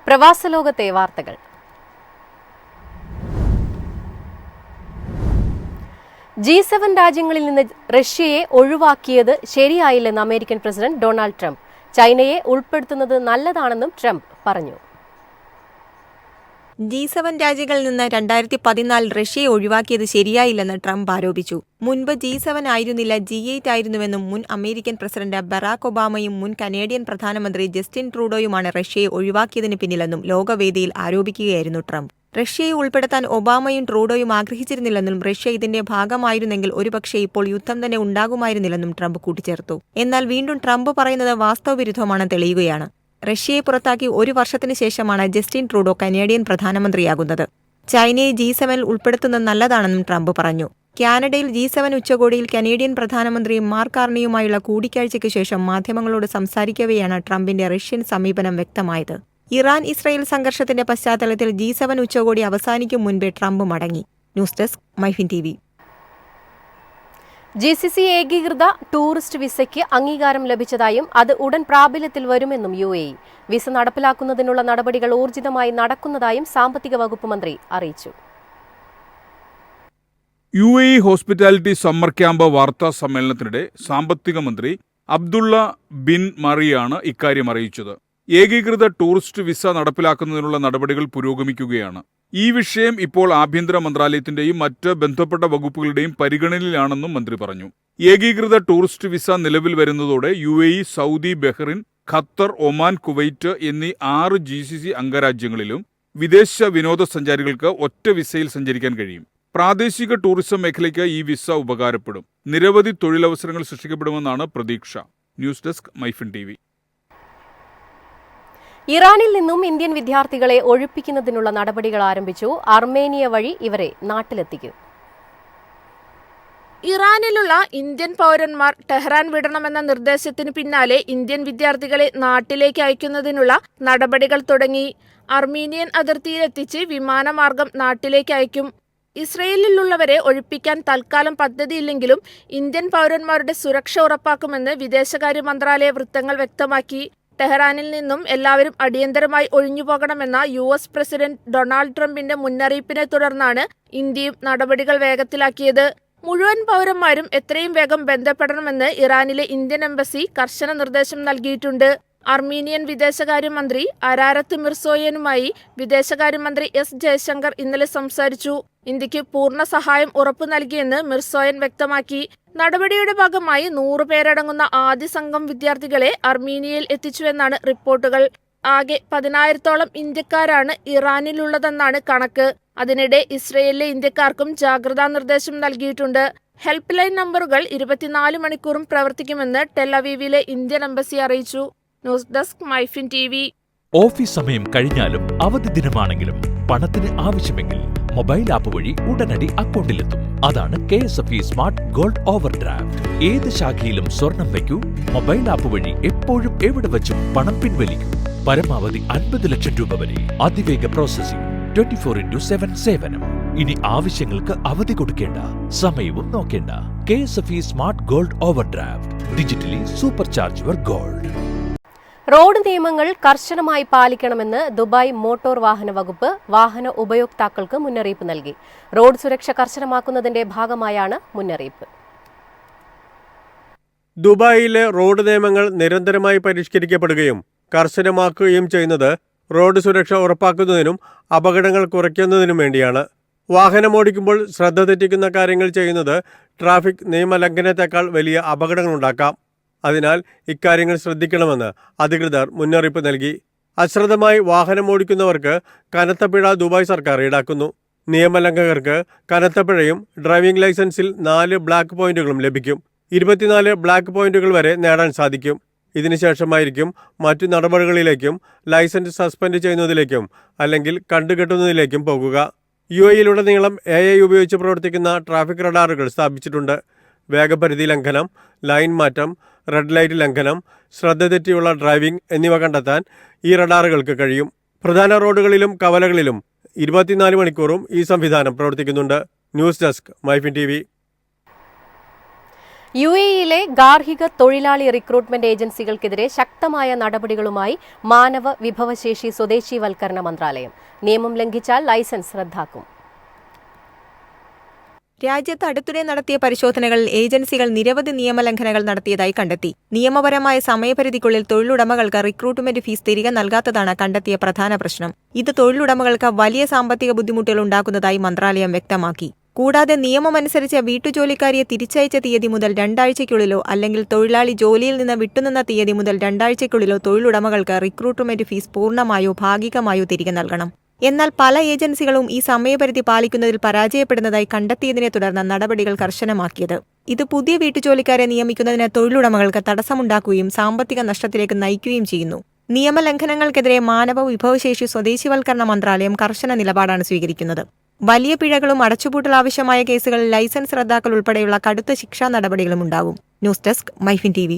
പ്രവാസലോകത്തെ വാർത്തകൾ. G7 രാജ്യങ്ങളിൽ നിന്ന് റഷ്യയെ ഒഴിവാക്കിയത് ശരിയായില്ലെന്ന് അമേരിക്കൻ പ്രസിഡന്റ് ഡൊണാൾഡ് ട്രംപ്. ചൈനയെ ഉൾപ്പെടുത്തുന്നത് നല്ലതാണെന്നും ട്രംപ് പറഞ്ഞു. G7 രാജ്യങ്ങളിൽ നിന്ന് 2014 റഷ്യയെ ഒഴിവാക്കിയത് ശരിയായില്ലെന്ന് ട്രംപ് ആരോപിച്ചു. മുൻപ് G7 ആയിരുന്നില്ല, G8 ആയിരുന്നുവെന്നും മുൻ അമേരിക്കൻ പ്രസിഡന്റ് ബറാക് ഒബാമയും മുൻ കനേഡിയൻ പ്രധാനമന്ത്രി ജസ്റ്റിൻ ട്രൂഡോയുമാണ് റഷ്യയെ ഒഴിവാക്കിയതിന് പിന്നിലെന്നും ലോകവേദിയിൽ ആരോപിക്കുകയായിരുന്നു ട്രംപ്. റഷ്യയെ ഉൾപ്പെടുത്താൻ ഒബാമയും ട്രൂഡോയും ആഗ്രഹിച്ചിരുന്നില്ലെന്നും റഷ്യ ഇതിന്റെ ഭാഗമായിരുന്നെങ്കിൽ ഒരുപക്ഷെ ഇപ്പോൾ യുദ്ധം തന്നെ ഉണ്ടാകുമായിരുന്നില്ലെന്നും ട്രംപ് കൂട്ടിച്ചേർത്തു. എന്നാൽ വീണ്ടും ട്രംപ് പറയുന്നത് വാസ്തവവിരുദ്ധമാണെന്ന് തെളിയുകയാണ്. റഷ്യയെ പുറത്താക്കി ഒരു വർഷത്തിന് ശേഷമാണ് ജസ്റ്റിൻ ട്രൂഡോ കനേഡിയൻ പ്രധാനമന്ത്രിയാകുന്നത്. ചൈനയെ G7 ഉൾപ്പെടുത്തുന്നത് നല്ലതാണെന്നും ട്രംപ് പറഞ്ഞു. കാനഡയിൽ G7 ഉച്ചകോടിയിൽ കനേഡിയൻ പ്രധാനമന്ത്രി മാർക്ക് കാർണിയുമായുള്ള കൂടിക്കാഴ്ചയ്ക്ക് ശേഷം മാധ്യമങ്ങളോട് സംസാരിക്കവെയാണ് ട്രംപിന്റെ റഷ്യൻ സമീപനം വ്യക്തമായത്. ഇറാൻ-ഇസ്രായേൽ സംഘർഷത്തിന്റെ പശ്ചാത്തലത്തിൽ G7 ഉച്ചകോടി അവസാനിക്കും മുൻപേ ട്രംപ് മടങ്ങി. News desk MyFin TV. GCC ഏകീകൃത ടൂറിസ്റ്റ് വിസയ്ക്ക് അംഗീകാരം ലഭിച്ചതായും അത് ഉടൻ പ്രാബല്യത്തിൽ വരുമെന്നും UAE. വിസ നടപ്പിലാക്കുന്നതിനുള്ള നടപടികൾ ഊർജിതമായി നടക്കുന്നതായും സാമ്പത്തിക വകുപ്പ് മന്ത്രി അറിയിച്ചു. UAE ഹോസ്പിറ്റാലിറ്റി സമ്മർ ക്യാമ്പ് വാർത്താ സമ്മേളനത്തിനിടെ സാമ്പത്തിക മന്ത്രി അബ്ദുള്ള ബിൻ മറിയാണ് ഇക്കാര്യം അറിയിച്ചത്. ഏകീകൃത ടൂറിസ്റ്റ് വിസ നടപ്പിലാക്കുന്നതിനുള്ള നടപടികൾ പുരോഗമിക്കുകയാണ്. ഈ വിഷയം ഇപ്പോൾ ആഭ്യന്തര മന്ത്രാലയത്തിന്റെയും മറ്റ് ബന്ധപ്പെട്ട വകുപ്പുകളുടെയും പരിഗണനയിലാണെന്നും മന്ത്രി പറഞ്ഞു. ഏകീകൃത ടൂറിസ്റ്റ് വിസ നിലവിൽ വരുന്നതോടെ UAE, Saudi, Bahrain, Qatar, Oman, Kuwait എന്നീ 6 GCC അംഗരാജ്യങ്ങളിലും വിദേശ വിനോദസഞ്ചാരികൾക്ക് ഒറ്റ വിസയിൽ സഞ്ചരിക്കാൻ കഴിയും. പ്രാദേശിക ടൂറിസം മേഖലയ്ക്ക് ഈ വിസ ഉപകാരപ്പെടും. നിരവധി തൊഴിലവസരങ്ങൾ സൃഷ്ടിക്കപ്പെടുമെന്നാണ് പ്രതീക്ഷ. News desk MyFin TV. ഇറാനിൽ നിന്നും ഇന്ത്യൻ വിദ്യാർത്ഥികളെ ഒഴിപ്പിക്കുന്നതിനുള്ള നടപടികൾ ആരംഭിച്ചു. അർമേനിയ വഴി ഇവരെ നാട്ടിലെത്തിക്കും. ഇറാനിലുള്ള ഇന്ത്യൻ പൗരന്മാർ ടെഹ്റാൻ വിടണമെന്ന നിർദ്ദേശത്തിനു പിന്നാലെ ഇന്ത്യൻ വിദ്യാർത്ഥികളെ നാട്ടിലേക്ക് അയക്കുന്നതിനുള്ള നടപടികൾ തുടങ്ങി. അർമീനിയൻ അതിർത്തിയിലെത്തിച്ച് വിമാനമാർഗം നാട്ടിലേക്ക് അയക്കും. ഇസ്രയേലിലുള്ളവരെ ഒഴിപ്പിക്കാൻ തൽക്കാലം പദ്ധതിയില്ലെങ്കിലും ഇന്ത്യൻ പൗരന്മാരുടെ സുരക്ഷ ഉറപ്പാക്കുമെന്ന് വിദേശകാര്യ മന്ത്രാലയ വൃത്തങ്ങൾ വ്യക്തമാക്കി. ടെഹ്റാനിൽ നിന്നും എല്ലാവരും അടിയന്തരമായി ഒഴിഞ്ഞുപോകണമെന്ന US പ്രസിഡന്റ് ഡൊണാൾഡ് ട്രംപിന്റെ മുന്നറിയിപ്പിനെ തുടർന്നാണ് ഇന്ത്യയും നടപടികൾ വേഗത്തിലാക്കിയത്. മുഴുവൻ പൗരന്മാരും എത്രയും വേഗം ബന്ധപ്പെടണമെന്ന് ഇറാനിലെ ഇന്ത്യൻ എംബസി കർശന നിർദ്ദേശം നൽകിയിട്ടുണ്ട്. അർമീനിയൻ വിദേശകാര്യമന്ത്രി അരാരത്ത് മിർസോയനുമായി വിദേശകാര്യമന്ത്രി S ജയശങ്കർ ഇന്നലെ സംസാരിച്ചു. ഇന്ത്യക്ക് പൂർണ്ണ സഹായം ഉറപ്പു നൽകിയെന്ന് മിർസോയൻ വ്യക്തമാക്കി. നടപടിയുടെ ഭാഗമായി 100 പേരടങ്ങുന്ന ആദ്യ സംഘം വിദ്യാർത്ഥികളെ അർമീനിയയിൽ എത്തിച്ചുവെന്നാണ് റിപ്പോർട്ടുകൾ. ആകെ 10,000-ഓളം ഇന്ത്യക്കാരാണ് ഇറാനിലുള്ളതെന്നാണ് കണക്ക്. അതിനിടെ ഇസ്രയേലിലെ ഇന്ത്യക്കാർക്കും ജാഗ്രതാ നിർദ്ദേശം നൽകിയിട്ടുണ്ട്. ഹെൽപ്പ് ലൈൻ നമ്പറുകൾ 24 മണിക്കൂറും പ്രവർത്തിക്കുമെന്ന് ടെൽ-അവീവിലെ ഇന്ത്യൻ എംബസി അറിയിച്ചു. News desk MyFin TV. Office സമയം കഴിഞ്ഞാലും അവധി ദിനമാണെങ്കിലും പണത്തിന് ആവശ്യമെങ്കിൽ മൊബൈൽ ആപ്പ് വഴി ഉടനടി അക്കൗണ്ടിലെത്തും. അതാണ് KSFE smart gold over draft. ഏത് ശാഖയിലും സ്വർണം വയ്ക്കൂ. മൊബൈൽ ആപ്പ് വഴി എപ്പോഴും എവിടെ വച്ചും പണം പിൻവലിക്കൂ. പരമാവധി 50 ലക്ഷം രൂപ വരെ. അതിവേഗ പ്രോസസിംഗ്. 24/7 സേവനം. ഇനി ആവശ്യങ്ങൾക്ക് അവധി കൊടുക്കേണ്ട, സമയവും നോക്കേണ്ട. KSFE smart gold over draft. Digitally super charge your gold. Road നിയമങ്ങൾ കർശനമായി പാലിക്കണമെന്ന് ദുബായ് മോട്ടോർ വാഹന വകുപ്പ് വാഹന ഉപയോക്താക്കൾക്ക് മുന്നറിയിപ്പ് നൽകി. റോഡ് സുരക്ഷ കർശനമാക്കുന്നതിന്റെ ഭാഗമായാണ് മുന്നറിയിപ്പ്. ദുബായിലെ റോഡ് നിയമങ്ങൾ നിരന്തരമായി പരിഷ്കരിക്കപ്പെടുകയും കർശനമാക്കുകയും ചെയ്യുന്നത് റോഡ് സുരക്ഷ ഉറപ്പാക്കുന്നതിനും അപകടങ്ങൾ കുറയ്ക്കുന്നതിനും വേണ്ടിയാണ്. വാഹനമോടിക്കുമ്പോൾ ശ്രദ്ധ തെറ്റിക്കുന്ന കാര്യങ്ങൾ ചെയ്യുന്നത് ട്രാഫിക് നിയമലംഘനത്തെക്കാൾ വലിയ അപകടങ്ങളുണ്ടാക്കാം. അതിനാൽ ഇക്കാര്യങ്ങൾ ശ്രദ്ധിക്കണമെന്ന് അധികൃതർ മുന്നറിയിപ്പ് നൽകി. അശ്രദ്ധമായി വാഹനമോടിക്കുന്നവർക്ക് കനത്ത പിഴ ദുബായ് സർക്കാർ ഈടാക്കുന്നു. നിയമലംഘകർക്ക് കനത്ത പിഴയും ഡ്രൈവിംഗ് ലൈസൻസിൽ 4 ബ്ലാക്ക് പോയിന്റുകളും ലഭിക്കും. 24 ബ്ലാക്ക് പോയിന്റുകൾ വരെ നേടാൻ സാധിക്കും. ഇതിനുശേഷമായിരിക്കും മറ്റു നടപടികളിലേക്കും ലൈസൻസ് സസ്പെൻഡ് ചെയ്യുന്നതിലേക്കും അല്ലെങ്കിൽ കണ്ടുകെട്ടുന്നതിലേക്കും പോകുക. UAE-യിലുടനീളം AI ഉപയോഗിച്ച് പ്രവർത്തിക്കുന്ന ട്രാഫിക് റഡാറുകൾ സ്ഥാപിച്ചിട്ടുണ്ട്. വേഗപരിധി ലംഘനം, ലൈൻ മാറ്റം, റെഡ് ലൈറ്റ് ലംഘനം, ശ്രദ്ധ തെറ്റിയുള്ള ഡ്രൈവിംഗ് എന്നിവ കണ്ടെത്താൻ ഈ റഡാറുകൾക്ക് കഴിയും. പ്രധാന റോഡുകളിലും കവലകളിലും 24 മണിക്കൂറും ഈ സംവിധാനം പ്രവർത്തിക്കുന്നുണ്ട്. News desk MyFin TV. UAE-യിലെ ഗാർഹിക തൊഴിലാളി റിക്രൂട്ട്മെന്റ് ഏജൻസികൾക്കെതിരെ ശക്തമായ നടപടികളുമായി മാനവ വിഭവശേഷി സ്വദേശീവൽക്കരണ മന്ത്രാലയം. നിയമം ലംഘിച്ചാൽ ലൈസൻസ് റദ്ദാക്കും. രാജ്യത്ത് അടുത്തിടെ നടത്തിയ പരിശോധനകളിൽ ഏജൻസികൾ നിരവധി നിയമലംഘനങ്ങൾ നടത്തിയതായി കണ്ടെത്തി. നിയമപരമായ സമയപരിധിക്കുള്ളിൽ തൊഴിലുടമകൾക്ക് റിക്രൂട്ട്മെന്റ് ഫീസ് തിരികെ നൽകാത്തതാണ് കണ്ടെത്തിയ പ്രധാന പ്രശ്നം. ഇത് തൊഴിലുടമകൾക്ക് വലിയ സാമ്പത്തിക ബുദ്ധിമുട്ടുകൾ ഉണ്ടാക്കുന്നതായി മന്ത്രാലയം വ്യക്തമാക്കി. കൂടാതെ നിയമമനുസരിച്ച് വീട്ടുജോലിക്കാരിയെ തിരിച്ചയച്ച തീയതി മുതൽ 2 ആഴ്ചയ്ക്കുള്ളിലോ അല്ലെങ്കിൽ തൊഴിലാളി ജോലിയിൽ നിന്ന് വിട്ടുനിന്ന തീയതി മുതൽ 2 ആഴ്ചയ്ക്കുള്ളിലോ തൊഴിലുടമകൾക്ക് റിക്രൂട്ട്മെന്റ് ഫീസ് പൂർണ്ണമായോ ഭാഗികമായോ തിരികെ നൽകണം. എന്നാൽ പല ഏജൻസികളും ഈ സമയപരിധി പാലിക്കുന്നതിൽ പരാജയപ്പെടുന്നതായി കണ്ടെത്തിയതിനെ തുടർന്ന് നടപടികൾ കർശനമാക്കിയത്. ഇത് പുതിയ വീട്ടുജോലിക്കാരെ നിയമിക്കുന്നതിന് തൊഴിലുടമകൾക്ക് തടസ്സമുണ്ടാക്കുകയും സാമ്പത്തിക നഷ്ടത്തിലേക്ക് നയിക്കുകയും ചെയ്യുന്നു. നിയമലംഘനങ്ങൾക്കെതിരെ മാനവ വിഭവശേഷി സ്വദേശീവൽക്കരണ മന്ത്രാലയം കർശന നിലപാടാണ് സ്വീകരിക്കുന്നത്. വലിയ പിഴകളും അടച്ചുപൂട്ടൽ ആവശ്യമായ കേസുകളിൽ ലൈസൻസ് റദ്ദാക്കൽ ഉൾപ്പെടെയുള്ള കടുത്ത ശിക്ഷാ നടപടികളും ഉണ്ടാകും. News desk, MyFin TV.